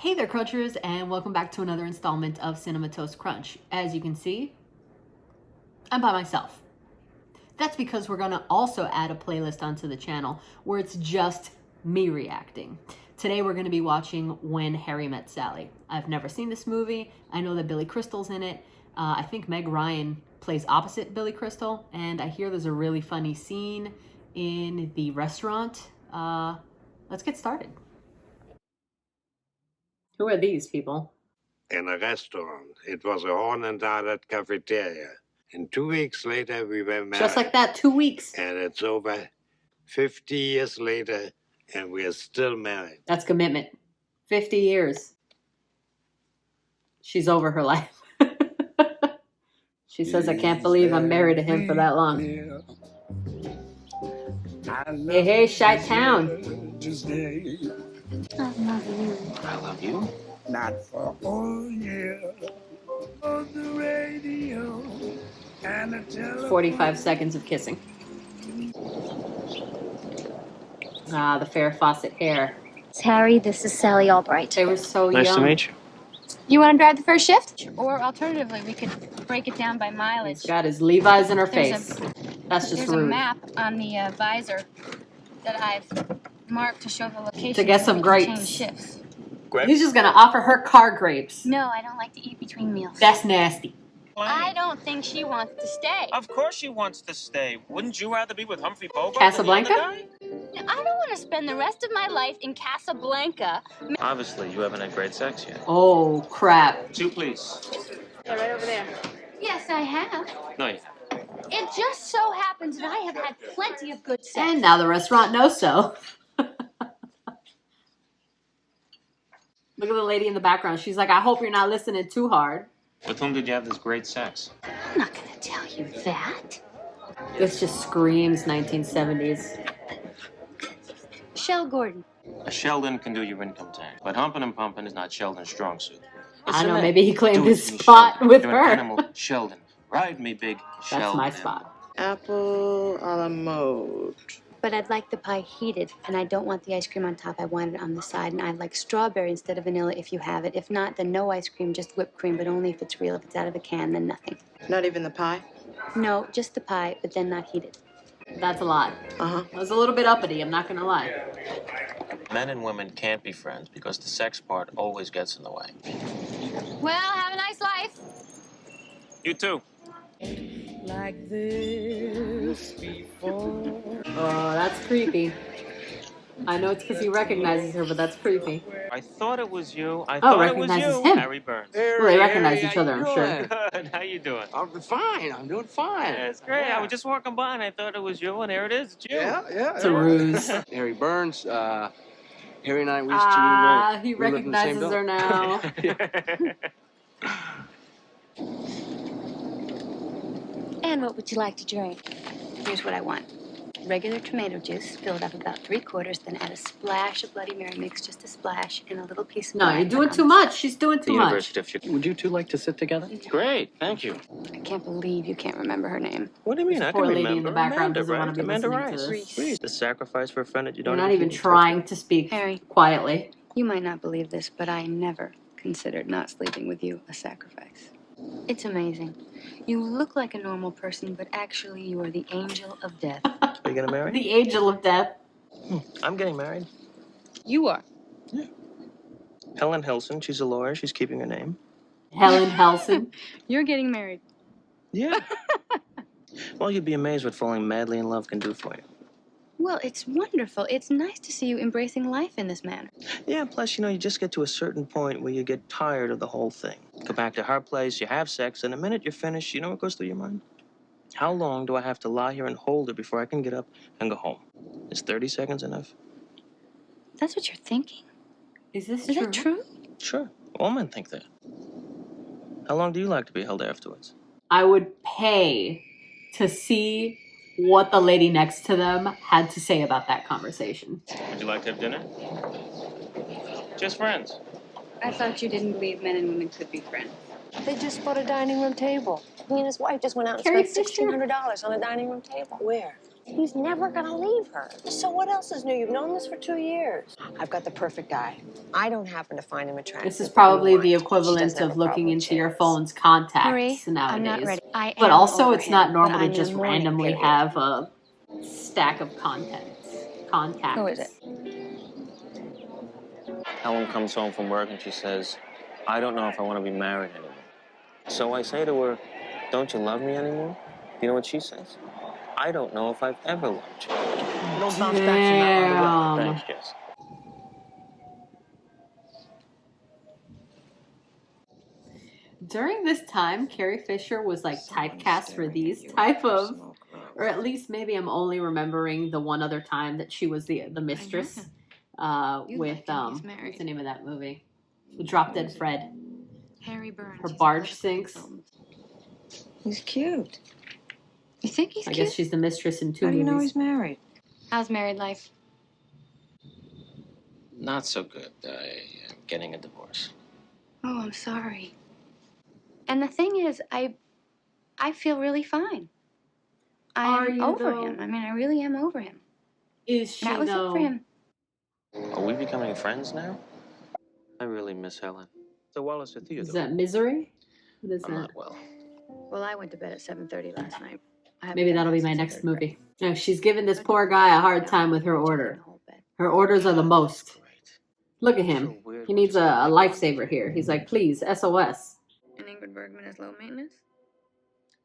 Hey there, Crunchers, and welcome back to another installment of Cinema Toast Crunch. As you can see, I'm by myself. That's because we're going to also add a playlist onto the channel where it's just me reacting. Today we're going to be watching When Harry Met Sally. I've never seen this movie. I know that Billy Crystal's in it. I think Meg Ryan plays opposite Billy Crystal, and I hear there's a really funny scene in the restaurant. Let's get started. Who are these people? In a restaurant. It was a horn-and-dagger cafeteria. And 2 weeks later, we were married. Just like that, 2 weeks. And it's over 50 years later, and we are still married. That's commitment. 50 years. She's over her life. She says, I can't believe I'm married to him for that long. Hey, hey, Chi-Town. I love you. I love you. Not for all year on the radio and the telephone. 45 seconds of kissing. Ah, the Farrah Fawcett hair. It's Harry, this is Sally Albright. They were so Nice young. to meet you. You want to drive the first shift? Or alternatively, we could break it down by mileage. He's got his Levi's in her There's face. That's just There's rude. a map on the visor that I've marked to show the location. To get so some we can grapes. change shifts. He's just going to offer her car grapes. No, I don't like to eat between meals. That's nasty. I don't think she wants to stay. Of course she wants to stay. Wouldn't you rather be with Humphrey Bogart Casablanca? than the other guy? I don't want to spend the rest of my life in Casablanca. Obviously, you haven't had great sex yet. Oh, crap. 2, please. Yeah, right over there. Yes, I have. No, you It just so happens that I have had plenty of good sex. And now the restaurant knows so. Look at the lady in the background. She's like, I hope you're not listening too hard. With whom did you have this great sex? I'm not going to tell you that. This just screams 1970s. Shell Gordon. A Sheldon can do your income tax, but humping and pumping is not Sheldon's strong suit. I know, Listen, maybe he claimed do it his to me, spot Sheldon. with You're her. An animal, Sheldon. Ride me, big Sheldon. That's my spot. Apple a la mode. But I'd like the pie heated, and I don't want the ice cream on top. I want it on the side, and I'd like strawberry instead of vanilla if you have it. If not, then no ice cream, just whipped cream, but only if it's real. If it's out of a can, then nothing. Not even the pie? No, just the pie, but then not heated. That's a lot. Uh-huh. I was a little bit uppity, I'm not going to lie. Men and women can't be friends because the sex part always gets in the way. Well, have a nice life. You too. Like this before. Oh, that's creepy. I know it's because he recognizes her, but that's creepy. I thought it was you. I thought it was recognizes you. him. Harry Burns. Well, they recognize each other, I'm sure. Good. How you doing? I'm fine. I'm doing fine. That's great. I was just walking by and I thought it was you, and there it is. It's you. Yeah. It's a ruse. Harry Burns. Harry and I, we used to. Ah, he we lived in the same recognizes her building. now. And what would you like to drink? Here's what I want. Regular tomato juice, fill it up about 3/4, then add a splash of Bloody Mary mix, just a splash, and a little piece of No, lime you're doing on too the much. She's doing The too much. University of Chicago. Would you two like to sit together? Great, thank you. I can't believe you can't remember her name. What do you mean? This I poor can lady remember. in the background Amanda, doesn't want right? to be Amanda listening to Rice. this. The sacrifice for a friend that you You're don't not even trying to speak Harry. quietly. You might not believe this, but I never considered not sleeping with you a sacrifice. It's amazing. You look like a normal person, but actually you are the angel of death. Are you gonna marry? The angel of death. I'm getting married. You are. Helen Hilson, she's a lawyer. She's keeping her name. Helen Helson. You're getting married. Yeah. Well, you'd be amazed what falling madly in love can do for you. Well, it's wonderful. It's nice to see you embracing life in this manner. Yeah, plus, you just get to a certain point where you get tired of the whole thing. Go back to her place, you have sex, and the minute you're finished, you know what goes through your mind? How long do I have to lie here and hold her before I can get up and go home? Is 30 seconds enough? That's what you're thinking? Is this Is true? that true? Sure. All men think that. How long do you like to be held afterwards? I would pay to see what the lady next to them had to say about that conversation. Would you like to have dinner? Just friends. I thought you didn't believe men and women could be friends. They just bought a dining room table. He and his wife just went out and Carrie spent Fisher. $1,600 on a dining room table. Where? He's never gonna leave her. So what else is new? You've known this for 2 years. I've got the perfect guy. I don't happen to find him attractive. This is but probably you the might. She equivalent doesn't have of a looking problem with into your chairs. phone's contacts Marie, nowadays. I'm not ready. I But am also, over it's not him, normal but to I'm in a just mourning randomly period. have a stack of contacts. Who is it? Helen comes home from work and she says, I don't know if I want to be married anymore. So I say to her, don't you love me anymore? You know what she says? I don't know if I've ever loved you. No bounce backs in that on the record. Damn. Thanks, Jess. During this time, Carrie Fisher was like typecast for these type of, or at least maybe I'm only remembering the one other time that she was the mistress with what's the name of that movie? Drop Dead Fred. Harry Burns. Her barge sinks. He's cute. You think he's I cute? guess she's the mistress in 2 How do you know movies. he's married? How's married life? Not so good. I am getting a divorce. Oh, I'm sorry. And the thing is, I feel really fine. Are I'm you, over though? him. I mean, I really am over him. Is she That was it though? for him. Are we becoming friends now? I really miss Helen. So Wallace with you, Is that Misery? What is I'm that? not well. Well, I went to bed at 7:30 last night. Maybe that'll be my next movie. No, she's giving this poor guy a hard time with her order. Her orders are the most. Look at him. He needs a lifesaver here. He's like, please, SOS. And Ingrid Bergman is low maintenance?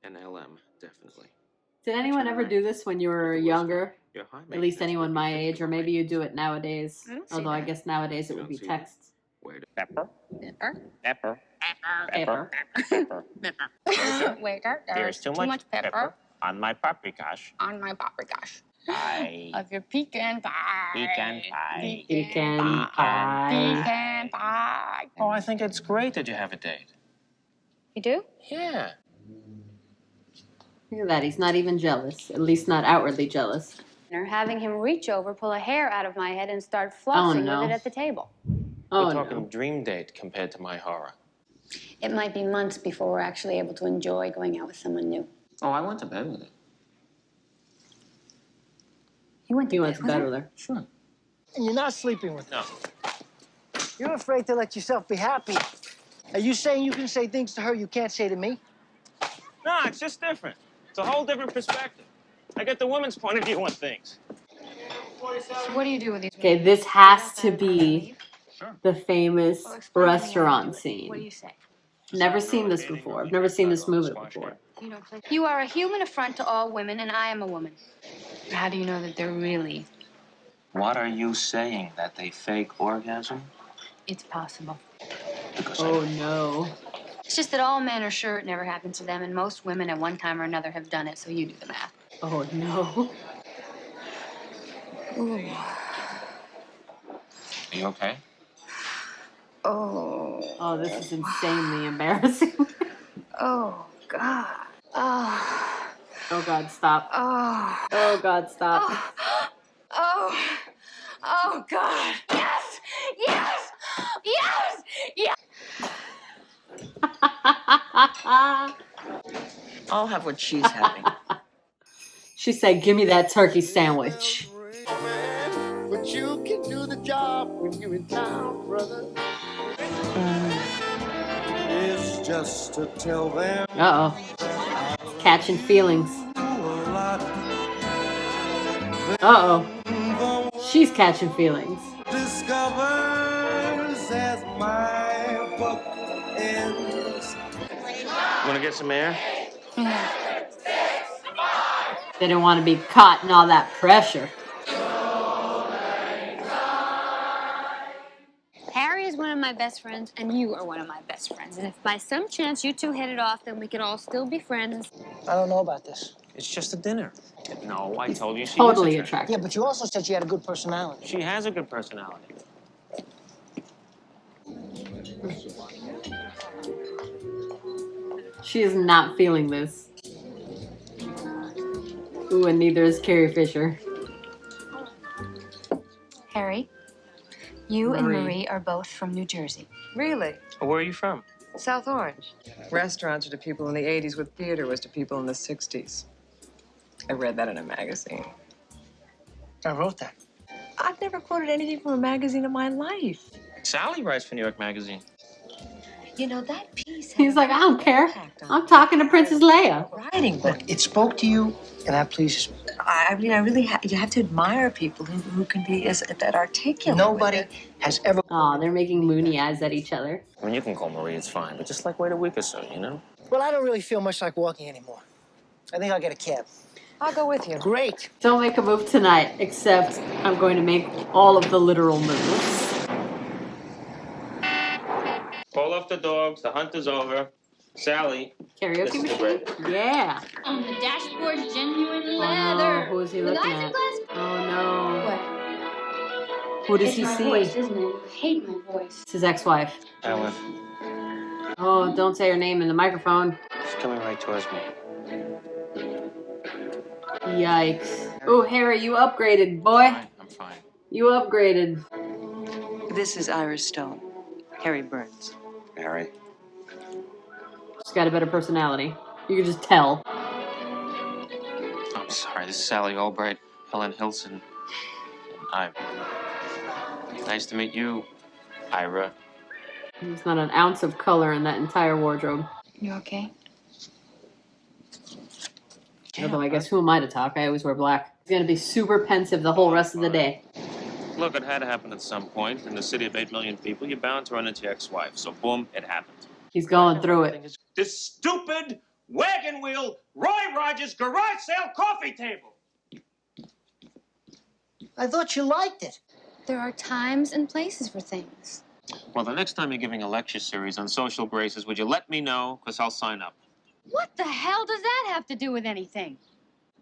And LM, definitely. Did anyone ever do this when you were younger? You're high At least maintenance, anyone but my you age, or maybe you do it nowadays. I don't see Although I that. guess nowadays it would be texts. Pepper, Pepper? pepper, Paper. pepper. Waiter, There's too much pepper on my paprikash. on my paprikash. Pie. Of your pecan pie. Pecan pie. Pecan pie. Pecan pie. Oh, I think it's great that you have a date. You do? Yeah. Look at that. He's not even jealous. At least not outwardly jealous. Or having him reach over, pull a hair out of my head, and start flossing no. with it at the table. Oh We're talking no. dream date compared to my horror. It might be months before we're actually able to enjoy going out with someone new. Oh, I went to bed with it. You went He to wants bed better with with her? her. Sure. And you're not sleeping with her. No. You're afraid to let yourself be happy. Are you saying you can say things to her you can't say to me? No, it's just different. It's a whole different perspective. I get the woman's point of view on things. So what do you do with these? Okay, this has to be Sure. the famous Well, explain to me how you restaurant do it. What do scene. you say? Never seen this before. I've never seen this movie before. You don't think you are a human affront to all women, and I am a woman. How do you know that they're really? What are you saying? That they fake orgasm? It's possible. Because Oh no. It's just that all men are sure it never happened to them, and most women at one time or another have done it. So you do the math. Oh no. Ooh. Are you okay? Oh. Oh, this is insanely embarrassing. Oh God. Oh. Oh God, stop. Oh. Oh God, stop. Oh. Oh God. Yes. Yes. Yes. Yes. I'll have what she's having. She said, give me that turkey sandwich. But you can do the job when you're in town, brother. It's just to tell them Uh-oh. Catching feelings. a lot. Uh-oh. She's catching feelings. Discovers as my book ends. Want to get some air? They didn't want to be caught in all that pressure. Harry is one of my best friends, and you are one of my best friends. And if by some chance you two hit it off, then we could all still be friends. I don't know about this. It's just a dinner. No, I told you she Totally is attractive. attractive. Yeah, but you also said she had a good personality. She has a good personality. She is not feeling this. Ooh, and neither is Carrie Fisher. Harry, you and Marie. Marie are both from New Jersey. Really? Where are you from? South Orange. Restaurants are to people in the 80s what theater was to people in the 60s. I read that in a magazine. I wrote that. I've never quoted anything from a magazine in my life. Sally writes for New York Magazine. You know, that piece He's like, I don't care. I'm talking to Princess Leia. writing, but Look, it spoke to you, and that pleases me. I mean, I really you have to admire people who can be as that articulate. Nobody has ever. Aw, they're making moony eyes at each other. I mean, you can call Marie, it's fine, but just like wait a week or so, you know? Well, I don't really feel much like walking anymore. I think I'll get a cab. I'll go with you. Great. Don't make a move tonight, except I'm going to make all of the literal moves. Call off the dogs, the hunt is over. Sally. Karaoke This is machine? great. Yeah. On the dashboard, genuine Oh leather. no, who is he The looking guys in at? class. Oh no. What? Who does It's he my see? voice, isn't it? You hate my voice. It's his ex-wife. Ellen, Oh, don't say her name in the microphone. she's coming right towards me. Yikes. Oh, Harry, you upgraded, boy. I'm fine. You upgraded. This is Iris Stone, Harry Burns. Mary. She's got a better personality. You can just tell. I'm sorry, this is Sally Albright, Helen Hilson, and I. Nice to meet you, Ira. There's not an ounce of color in that entire wardrobe. You okay? Although I guess who am I to talk? I always wear black. He's gonna be super pensive the whole rest of the day. Look, it had to happen at some point. In the city of 8 million people, you're bound to run into your ex-wife. So, boom, it happened. He's going through it. This stupid wagon wheel Roy Rogers garage sale coffee table. I thought you liked it. There are times and places for things. Well, the next time you're giving a lecture series on social graces, would you let me know? Because I'll sign up. What the hell does that have to do with anything?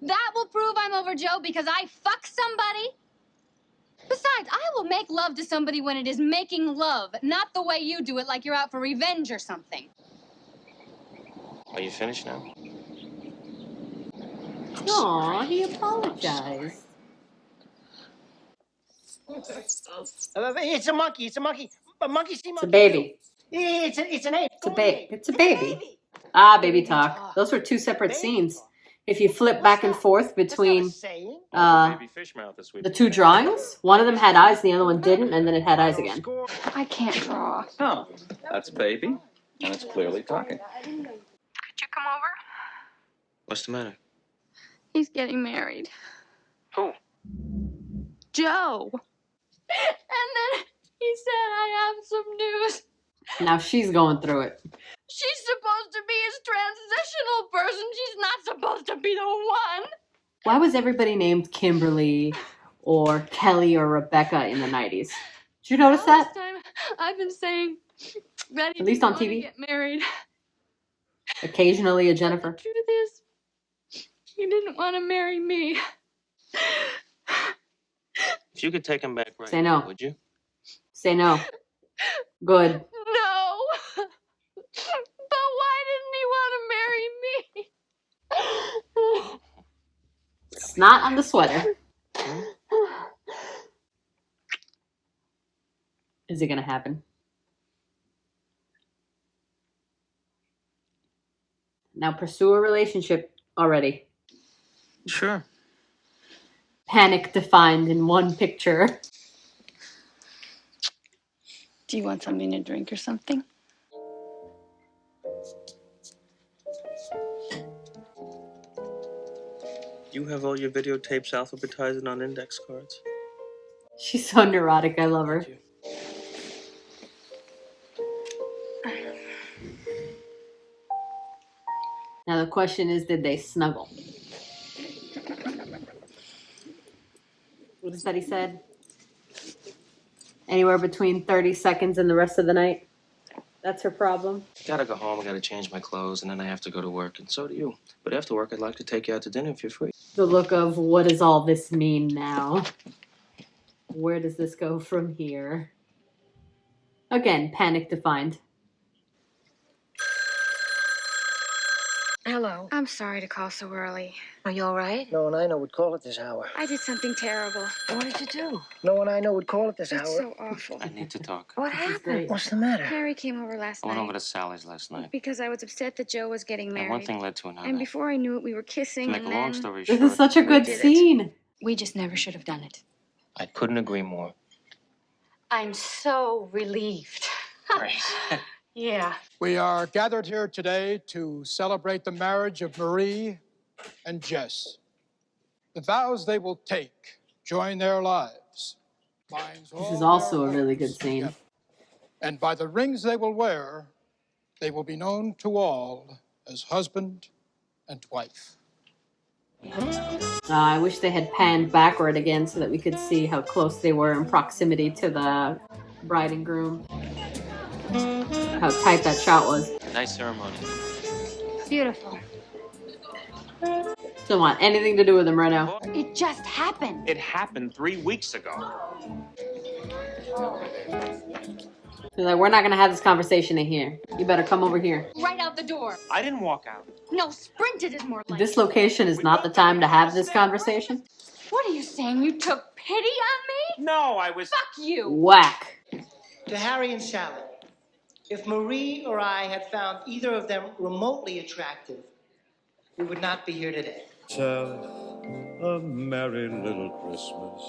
That will prove I'm over Joe because I fuck somebody? Besides, I will make love to somebody when it is making love, not the way you do it like you're out for revenge or something. Are you finished now? Aw, he apologized. It's a monkey. It's a monkey. A monkey see It's a monkey. baby. It's an ape. It's a baby. It's a baby. Ah, baby talk. Those were two separate scenes. If you flip back and forth between Baby fish mouth this week. the two drawings, one of them had eyes and the other one didn't, and then it had eyes again. I can't draw. Oh, that's baby, and it's clearly talking. Could you come over? What's the matter? He's getting married. Who? Joe. And then he said, I have some news. Now she's going through it. She's supposed to be his transitional person. She's not supposed to be the one. Why was everybody named Kimberly or Kelly or Rebecca in the 90s? Did you notice All that? this time, I've been saying that he At least didn't on want TV. to get married. Occasionally a Jennifer. The truth is, he didn't want to marry me. If you could take him back right Say now, no. would you? Say no. Good. No. But why didn't he want to marry me? Snot on the sweater. Is it going to happen? Now pursue a relationship already. Sure. Panic defined in one picture. Do you want something to drink or something? You have all your videotapes alphabetized on index cards. She's so neurotic. I love her. Now the question is, did they snuggle? What is that he said? Anywhere between 30 seconds and the rest of the night. That's her problem. Gotta go home, I gotta change my clothes, and then I have to go to work, and so do you. But after work, I'd like to take you out to dinner if you're free. The look of, what does all this mean now? Where does this go from here? Again, panic defined. Hello. I'm sorry to call so early. Are you all right? No one I know would call at this hour. I did something terrible. What did you do? No one I know would call at this It's hour. so awful. I need to talk. What This is happened? great. What's the matter? Harry came over last I went night. over to Sally's last night. Because I was upset that Joe was getting married. And one thing led to another. And before I knew it, we were kissing. To make and a long then... story This short, is such a good did it. scene. We just never should have done it. I couldn't agree more. I'm so relieved. Grace. Yeah. We are gathered here today to celebrate the marriage of Marie and Jess. The vows they will take join their lives. This is also a really good scene. Together. And by the rings they will wear, they will be known to all as husband and wife. I wish they had panned backward again so that we could see how close they were in proximity to the bride and groom. How tight that shot was. Nice ceremony. Beautiful. Don't want anything to do with them right now. It just happened. It happened 3 weeks ago. They're like, we're not going to have this conversation in here. You better come over here. Right out the door. I didn't walk out. No, sprinted is more like This location is not the time to have this conversation. What are you saying? You took pity on me? No, I was... Fuck you. Whack. To Harry and Sally, if Marie or I had found either of them remotely attractive, we would not be here today. Just a merry little Christmas.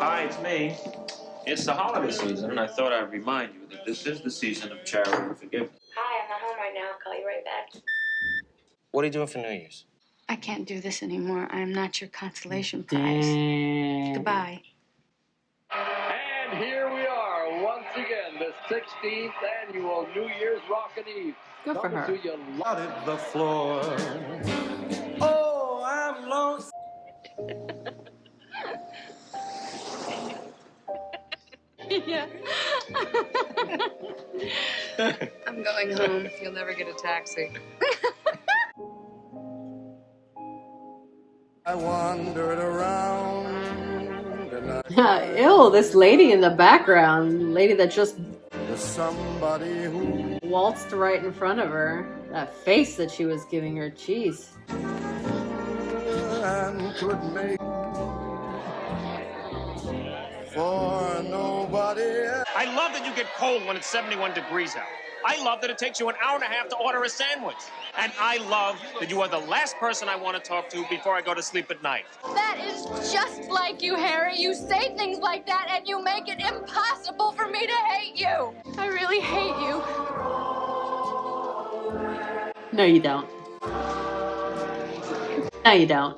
Hi, it's me. It's the holiday season, and I thought I'd remind you that this is the season of charity and forgiveness. Hi, I'm not home right now. I'll call you right back. What are you doing for New Year's? I can't do this anymore. I am not your consolation prize. Damn. Goodbye. And here we are, once again, the 16th annual New Year's Rockin' Eve. Good for her. To you Dotted the floor. Oh, I'm lost. Yeah. I'm going home. You'll never get a taxi. I wandered around and I Ew, this lady in the background. Lady that just was somebody who waltzed right in front of her. That face that she was giving her. Jeez. and could make for nobody else. I love that you get cold when it's 71 degrees out. I love that it takes you an hour and a half to order a sandwich. And I love that you are the last person I want to talk to before I go to sleep at night. That is just like you, Harry. You say things like that and you make it impossible for me to hate you. I really hate you. No, you don't. No, you don't.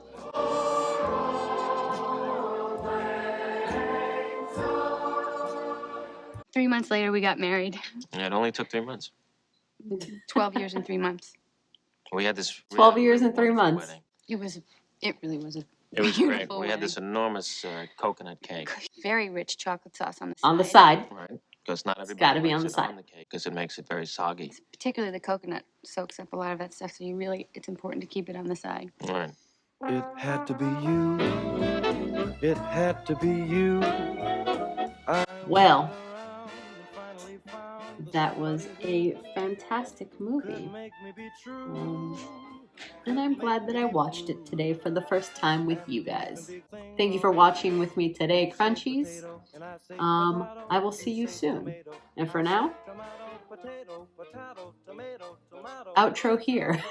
Three months later, we got married. Yeah, it only took 3 months. 12 years and 3 months. We had this 12 years and 3 months. wedding. It really was a It was great. beautiful We had this wedding. enormous coconut cake. Very rich chocolate sauce on the side. On the side. Right. Because not everybody gotta be likes on the it side. on the cake because it makes it very soggy. Particularly the coconut soaks up a lot of that stuff, so it's important to keep it on the side. Right. It had to be you. It had to be you. Well, that was a fantastic movie. And I'm glad that I watched it today for the first time with you guys. Thank you for watching with me today, Crunchies. I will see you soon. And for now, outro here.